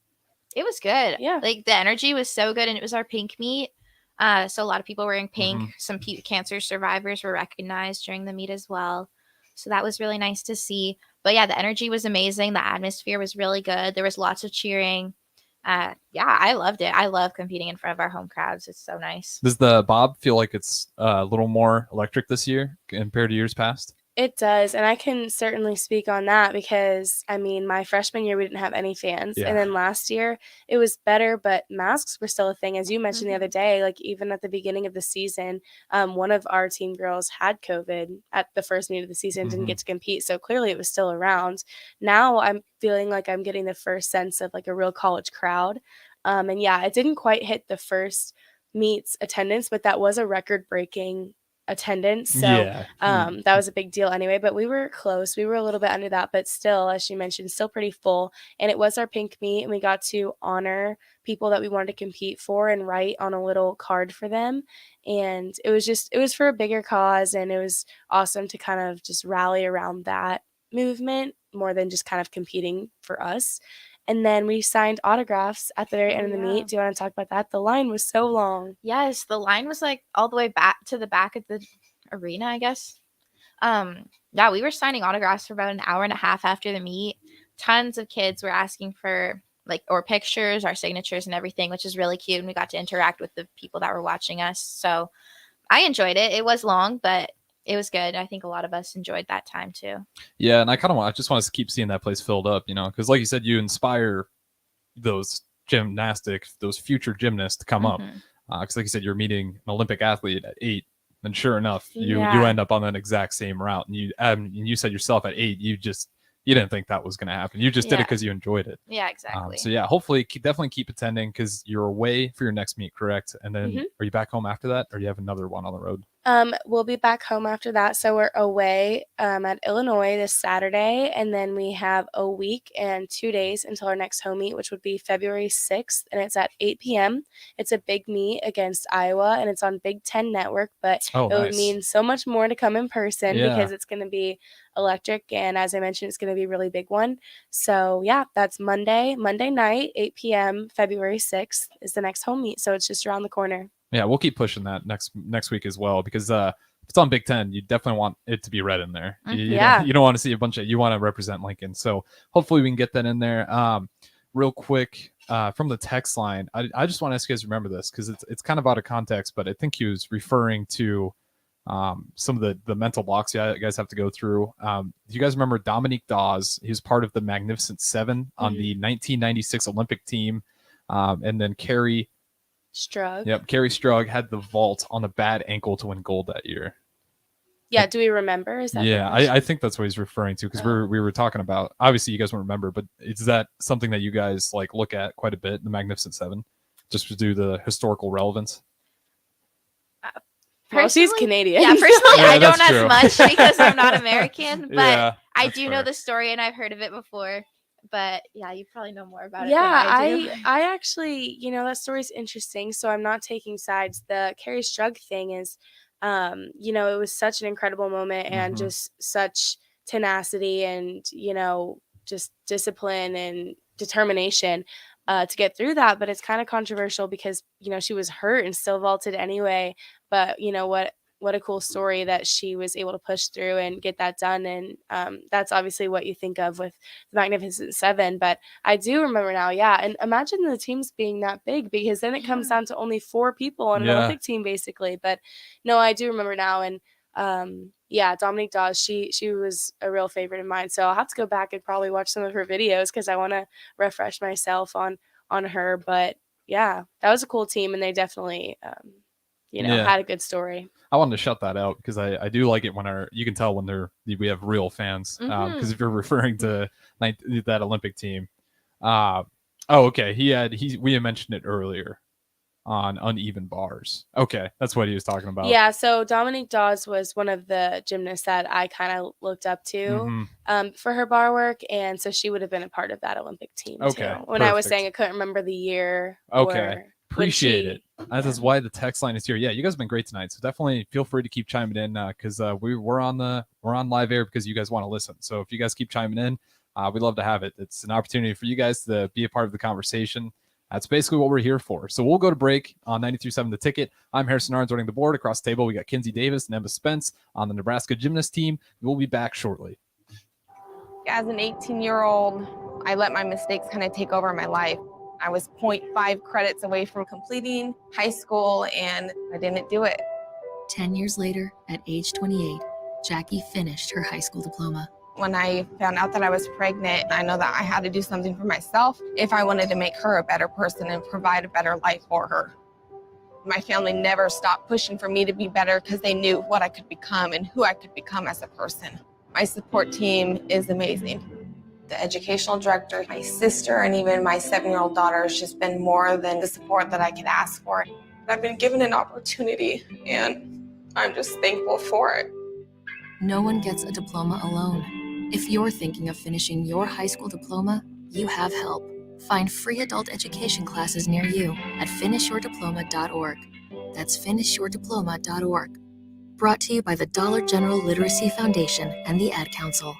It was good. Yeah. Like the energy was so good, and it was our pink meet. So a lot of people wearing pink. Some cancer survivors were recognized during the meet as well. So that was really nice to see. But yeah, the energy was amazing. The atmosphere was really good. There was lots of cheering. Yeah, I loved it. I love competing in front of our home crowds. It's so nice. Does the bob feel like it's a little more electric this year compared to years past? It does, and I can certainly speak on that because, I mean, my freshman year, we didn't have any fans, Yeah. and then last year, it was better, but masks were still a thing. As you mentioned the other day, like, even at the beginning of the season, one of our team girls had COVID at the first meet of the season, didn't get to compete, so clearly it was still around. Now I'm feeling like I'm getting the first sense of, like, a real college crowd, and yeah, it didn't quite hit the first meet's attendance, but that was a record-breaking attendance. So Yeah. that was a big deal anyway, but we were close. We were a little bit under that, but still, as she mentioned, still pretty full. And it was our pink meet, and we got to honor people that we wanted to compete for and write on a little card for them. And it was for a bigger cause, and it was awesome to kind of just rally around that movement more than just kind of competing for us. And then we signed autographs at the very end of the meet. Do you want to talk about that? The line was so long. Yes, the line was like all the way back to the back of the arena, I guess. Yeah, we were signing autographs for about an hour and a half after the meet. Tons of kids were asking for or pictures, our signatures and everything, which is really cute. And we got to interact with the people that were watching us. So I enjoyed it. It was long, but it was good. I think a lot of us enjoyed that time too. Yeah, and I just want to keep seeing that place filled up, because like you said, you inspire those future gymnasts to come up. Because like you said, you're meeting an Olympic athlete at 8, and sure enough, you end up on that exact same route. And you said yourself at 8, you didn't think that was going to happen. You just did it because you enjoyed it. Yeah, exactly. So yeah, hopefully definitely keep attending because you're away for your next meet, correct? And then are you back home after that, or do you have another one on the road? We'll be back home after that. So we're away at Illinois this Saturday, and then we have a week and 2 days until our next home meet, which would be February 6th, and it's at 8 p.m. It's a big meet against Iowa, and it's on Big Ten Network, but it would mean so much more to come in person because it's going to be electric, and as I mentioned, it's going to be a really big one. So yeah, that's Monday night, 8 p.m. February 6th is the next home meet, so it's just around the corner. Yeah, we'll keep pushing that next week as well because if it's on Big Ten, you definitely want it to be red in there. You don't want to see you want to represent Lincoln. So hopefully we can get that in there. Real quick, from the text line, I just want to ask you guys to remember this because it's kind of out of context, but I think he was referring to some of the mental blocks you guys have to go through. Do you guys remember Dominique Dawes? He was part of the Magnificent Seven on the 1996 Olympic team, and then Carrie Strug. Yep, Carrie Strug had the vault on a bad ankle to win gold that year. Yeah, do we remember? Is that I think that's what he's referring to because we were talking about. Obviously, you guys won't remember, but is that something that you guys look at quite a bit? The Magnificent Seven, just to do the historical relevance. Well, she's Canadian. Yeah, personally, I don't true. as much because I'm not American, but Yeah, I do know the story and I've heard of it before. But yeah, you probably know more about it Yeah, than I do. I actually, that story's interesting. So I'm not taking sides. The Carrie Strug thing is, it was such an incredible moment and just such tenacity and, just discipline and determination to get through that. But it's kind of controversial because, she was hurt and still vaulted anyway. But what a cool story that she was able to push through and get that done. And that's obviously what you think of with the Magnificent Seven. But I do remember now, and imagine the teams being that big because then it comes down to only 4 people on an Olympic team, basically. But no, I do remember now. And Dominique Dawes, she was a real favorite of mine. So I'll have to go back and probably watch some of her videos because I want to refresh myself on her. But yeah, that was a cool team, and they definitely had a good story. I wanted to shut that out because I do like it when you can tell when we have real fans because if you're referring to that Olympic team, Okay. We had mentioned it earlier on uneven bars. Okay, that's what he was talking about. Yeah, so Dominique Dawes was one of the gymnasts that I kind of looked up to for her bar work, and so she would have been a part of that Olympic team Okay, too. When I was perfect. saying I couldn't remember the year. Okay, or appreciate it. That's why the text line is here. Yeah, you guys have been great tonight, so definitely feel free to keep chiming in because we're on live air because you guys want to listen. So if you guys keep chiming in, we'd love to have it. It's an opportunity for you guys to be a part of the conversation. That's basically what we're here for. So we'll go to break on 93.7 The Ticket. I'm Harrison Arns running the board. Across the table, we got Kinsey Davis and Emma Spence on the Nebraska gymnast team. We'll be back shortly. As an 18-year-old, I let my mistakes kind of take over my life. I was 0.5 credits away from completing high school, and I didn't do it. 10 years later, at age 28, Jackie finished her high school diploma. When I found out that I was pregnant, I know that I had to do something for myself if I wanted to make her a better person and provide a better life for her. My family never stopped pushing for me to be better because they knew what I could become and who I could become as a person. My support team is amazing. The educational director, my sister, and even my 7-year-old daughter has just been more than the support that I could ask for. I've been given an opportunity, and I'm just thankful for it. No one gets a diploma alone. If you're thinking of finishing your high school diploma, you have help. Find free adult education classes near you at finishyourdiploma.org. That's finishyourdiploma.org. Brought to you by the Dollar General Literacy Foundation and the Ad Council.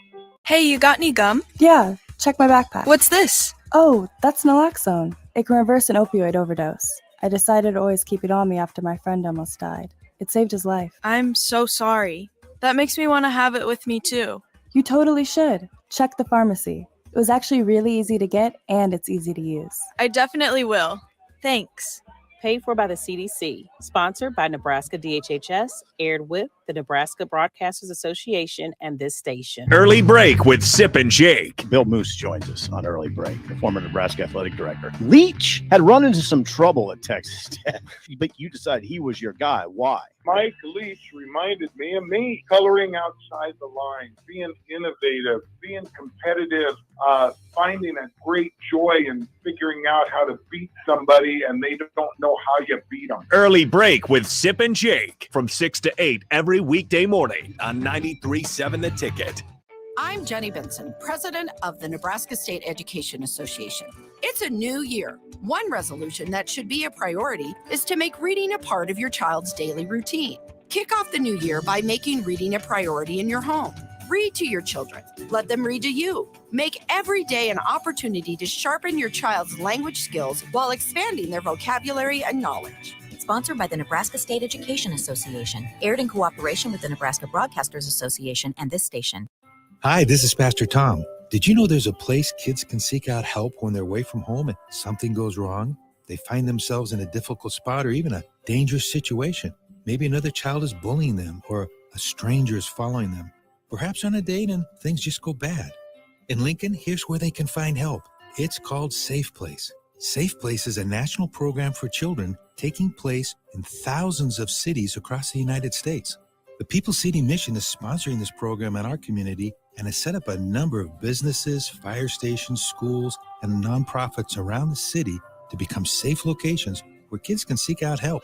Hey, you got any gum? Yeah, check my backpack. What's this? Oh, that's naloxone. It can reverse an opioid overdose. I decided to always keep it on me after my friend almost died. It saved his life. I'm so sorry. That makes me want to have it with me too. You totally should. Check the pharmacy. It was actually really easy to get, and it's easy to use. I definitely will. Thanks. Paid for by the CDC. Sponsored by Nebraska DHHS. Aired with the Nebraska Broadcasters Association and this station. Early Break with Sip and Jake. Bill Moose joins us on Early Break, the former Nebraska athletic director. Leach had run into some trouble at Texas Tech, but you decided he was your guy. Why? Mike Leach reminded me of me, coloring outside the line, being innovative, being competitive, finding a great joy in figuring out how to beat somebody and they don't know how you beat them. Early Break with Sip and Jake from 6 to 8 every weekday morning on 93.7 The Ticket. I'm Jenny Benson, president of the Nebraska State Education Association. It's a new year. One resolution that should be a priority is to make reading a part of your child's daily routine. Kick off the new year by making reading a priority in your home. Read to your children. Let them read to you. Make every day an opportunity to sharpen your child's language skills while expanding their vocabulary and knowledge. Sponsored by the Nebraska State Education Association. Aired in cooperation with the Nebraska Broadcasters Association and this station. Hi, this is Pastor Tom. Did you know there's a place kids can seek out help when they're away from home and something goes wrong? They find themselves in a difficult spot or even a dangerous situation. Maybe another child is bullying them or a stranger is following them. Perhaps on a date and things just go bad. In Lincoln, here's where they can find help. It's called Safe Place. Safe Place is a national program for children taking place in thousands of cities across the United States. The People City Mission is sponsoring this program in our community and has set up a number of businesses, fire stations, schools, and nonprofits around the city to become safe locations where kids can seek out help.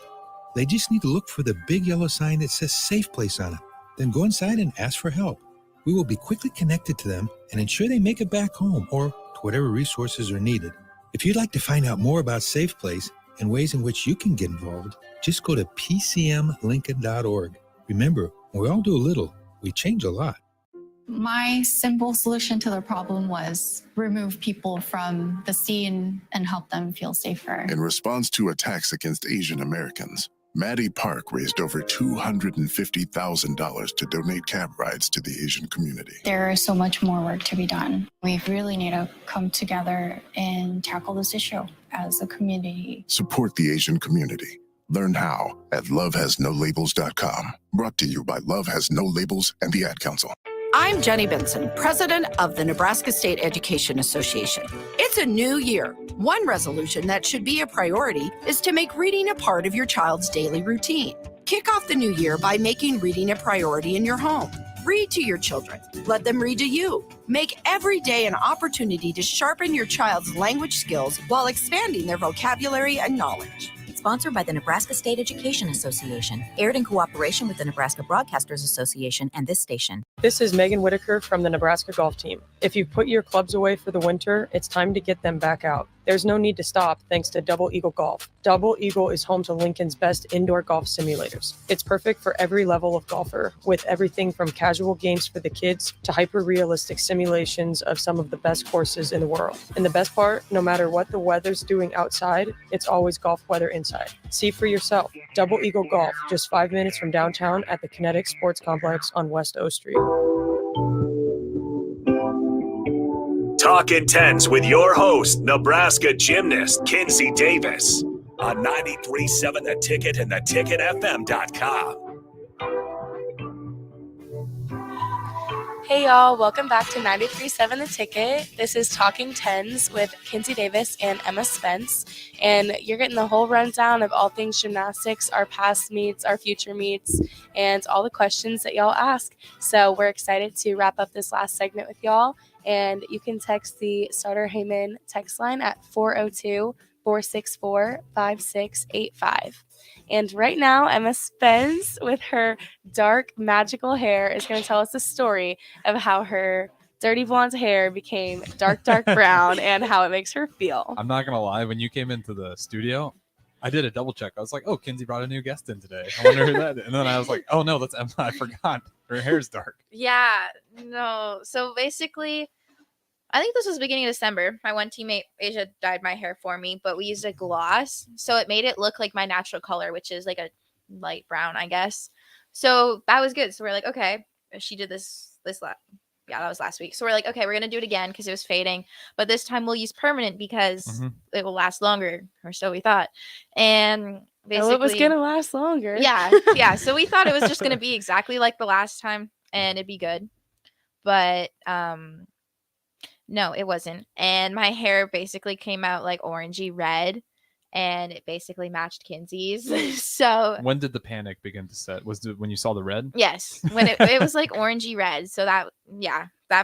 They just need to look for the big yellow sign that says Safe Place on it. Then go inside and ask for help. We will be quickly connected to them and ensure they make it back home or to whatever resources are needed. If you'd like to find out more about Safe Place and ways in which you can get involved, just go to pcmlincoln.org. Remember, when we all do a little, we change a lot. My simple solution to the problem was remove people from the scene and help them feel safer. In response to attacks against Asian Americans, Maddie Park raised over $250,000 to donate cab rides to the Asian community. There is so much more work to be done. We really need to come together and tackle this issue as a community. Support the Asian community. Learn how at lovehasnolabels.com. Brought to you by Love Has No Labels and the Ad Council. I'm Jenny Benson, president of the Nebraska State Education Association. It's a new year. One resolution that should be a priority is to make reading a part of your child's daily routine. Kick off the new year by making reading a priority in your home. Read to your children. Let them read to you. Make every day an opportunity to sharpen your child's language skills while expanding their vocabulary and knowledge. Sponsored by the Nebraska State Education Association. Aired in cooperation with the Nebraska Broadcasters Association and this station. This is Megan Whitaker from the Nebraska golf team. If you've put your clubs away for the winter, it's time to get them back out. There's no need to stop thanks to Double Eagle Golf. Double Eagle is home to Lincoln's best indoor golf simulators. It's perfect for every level of golfer, with everything from casual games for the kids to hyper-realistic simulations of some of the best courses in the world. And the best part, no matter what the weather's doing outside, it's always golf weather inside. See for yourself. Double Eagle Golf, just 5 minutes from downtown at the Kinetic Sports Complex on West O Street. Talkin Tens with your host, Nebraska gymnast Kinsey Davis on 93.7 The Ticket and theticketfm.com. Hey y'all, welcome back to 93.7 The Ticket. This is Talking Tens with Kinsey Davis and Emma Spence, and you're getting the whole rundown of all things gymnastics, our past meets, our future meets, and all the questions that y'all ask. So we're excited to wrap up this last segment with y'all, and you can text the Starter Heyman text line at 402-464-5685. And right now, Emma Spence, with her dark, magical hair, is going to tell us the story of how her dirty blonde hair became dark, dark brown and how it makes her feel. I'm not going to lie. When you came into the studio, I did a double check. I was like, oh, Kinsey brought a new guest in today. I wonder who that is. And then I was like, oh, no, that's Emma. I forgot. Her hair's dark. Yeah, no. So basically, I think this was the beginning of December. My one teammate, Asia, dyed my hair for me, but we used a gloss. So it made it look like my natural color, which is like a light brown, I guess. So that was good. So we're like, okay, she did this that was last week. So we're like, okay, we're going to do it again because it was fading. But this time we'll use permanent because it will last longer, or so we thought. And basically, it was going to last longer. Yeah. Yeah. So we thought it was just going to be exactly like the last time and it'd be good. But, no, it wasn't. And my hair basically came out like orangey red, and it basically matched Kinsey's. So when did the panic begin to set? Was it when you saw the red? yes, when it was like orangey red. So that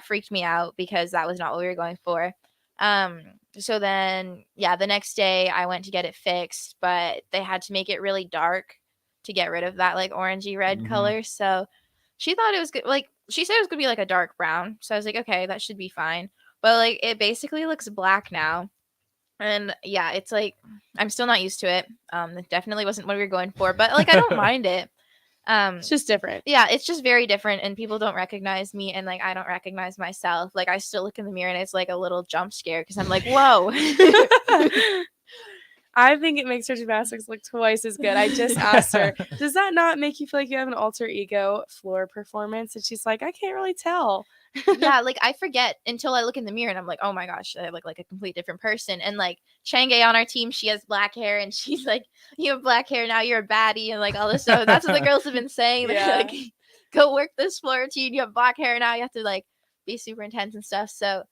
freaked me out because that was not what we were going for. So then the next day I went to get it fixed, but they had to make it really dark to get rid of that like orangey red color. So she thought it was good. Like she said it was gonna be like a dark brown. So I was like, okay, that should be fine. But like it basically looks black now. And yeah, it's like I'm still not used to it. It definitely wasn't what we were going for, but like I don't mind it. It's just different. Yeah, it's just very different, and people don't recognize me, and like I don't recognize myself. Like I still look in the mirror and it's like a little jump scare because I'm like, whoa. I think it makes her gymnastics look twice as good. I just asked her, does that not make you feel like you have an alter ego floor performance? And she's like, I can't really tell. Yeah, like I forget until I look in the mirror and I'm like, oh my gosh, I look like a complete different person. And like Chang'e on our team, she has black hair and she's like, you have black hair, now you're a baddie, and like all this stuff. That's what the girls have been saying. They're like, go work this floor routine, you have black hair now, you have to like be super intense and stuff. So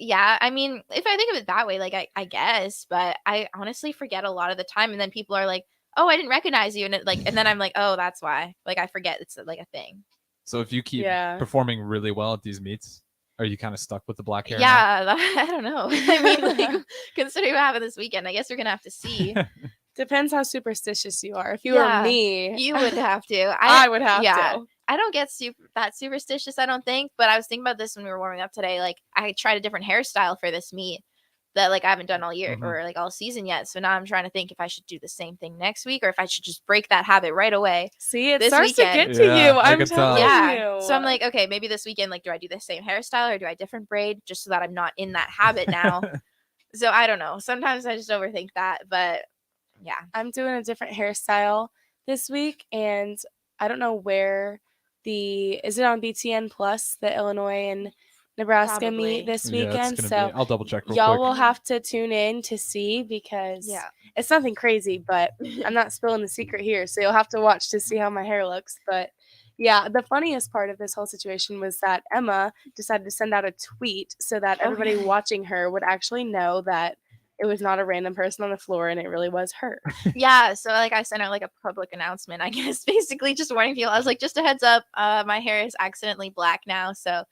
yeah, I mean, if I think of it that way, like I guess, but I honestly forget a lot of the time, and then people are like, oh, I didn't recognize you, and it like, and then I'm like, oh, that's why. Like I forget it's like a thing. So if you keep performing really well at these meets, are you kind of stuck with the black hair? Yeah, I don't know. I mean, like, considering what happened this weekend, I guess we're going to have to see. Depends how superstitious you are. If you were me, you would have to. I would have to. I don't get that superstitious, I don't think. But I was thinking about this when we were warming up today. Like, I tried a different hairstyle for this meet that like I haven't done all year or like all season yet. So now I'm trying to think if I should do the same thing next week or if I should just break that habit right away. See, it starts to get to you. I'm telling you. So I'm like, okay, maybe this weekend, like, do I do the same hairstyle or do I different braid just so that I'm not in that habit now? So I don't know. Sometimes I just overthink that, but yeah. I'm doing a different hairstyle this week, and I don't know where is it on BTN Plus, the Illinois and Nebraska meet this weekend? So I'll double check. Y'all will have to tune in to see because it's nothing crazy, but I'm not spilling the secret here. So you'll have to watch to see how my hair looks. But yeah, the funniest part of this whole situation was that Emma decided to send out a tweet so that everybody watching her would actually know that it was not a random person on the floor, and it really was her. Yeah, so like I sent out like a public announcement, I guess, basically just warning people. I was like, just a heads up, my hair is accidentally black now, so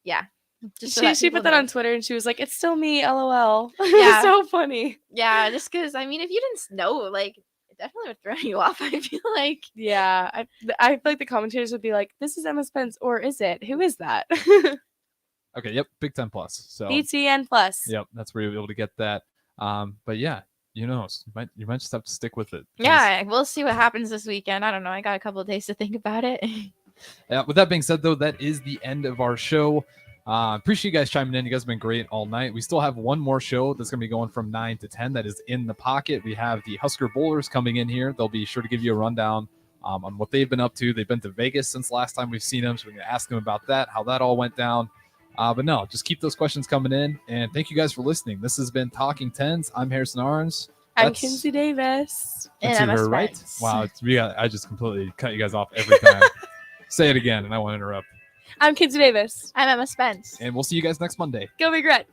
yeah. Just so She put that on Twitter, and she was like, "It's still me, LOL." It Yeah. was so funny. Yeah, just because I mean, if you didn't know, like, it definitely would throw you off. I feel like. Yeah, I feel like the commentators would be like, "This is Emma Spence, or is it? Who is that?" Okay, yep, Big 10 Plus. So BTN Plus. Yep, that's where you'll be able to get that. But yeah, you might just have to stick with it. Yeah, we'll see what happens this weekend. I don't know. I got a couple of days to think about it. With that being said, though, that is the end of our show. Appreciate you guys chiming in. You guys have been great all night. We still have one more show that's going to be going from 9 to 10. That is in the pocket. We have the Husker Bowlers coming in here. They'll be sure to give you a rundown on what they've been up to. They've been to Vegas since last time we've seen them, so we're going to ask them about that, how that all went down. But no, just keep those questions coming in. And thank you guys for listening. This has been Talking Tens. I'm Harrison Arns. I'm Kinsey Davis. And I'm her, right? Wow, I just completely cut you guys off every time. Say it again, and I won't interrupt. I'm Kinsey Davis. I'm Emma Spence. And we'll see you guys next Monday. Go Big Red.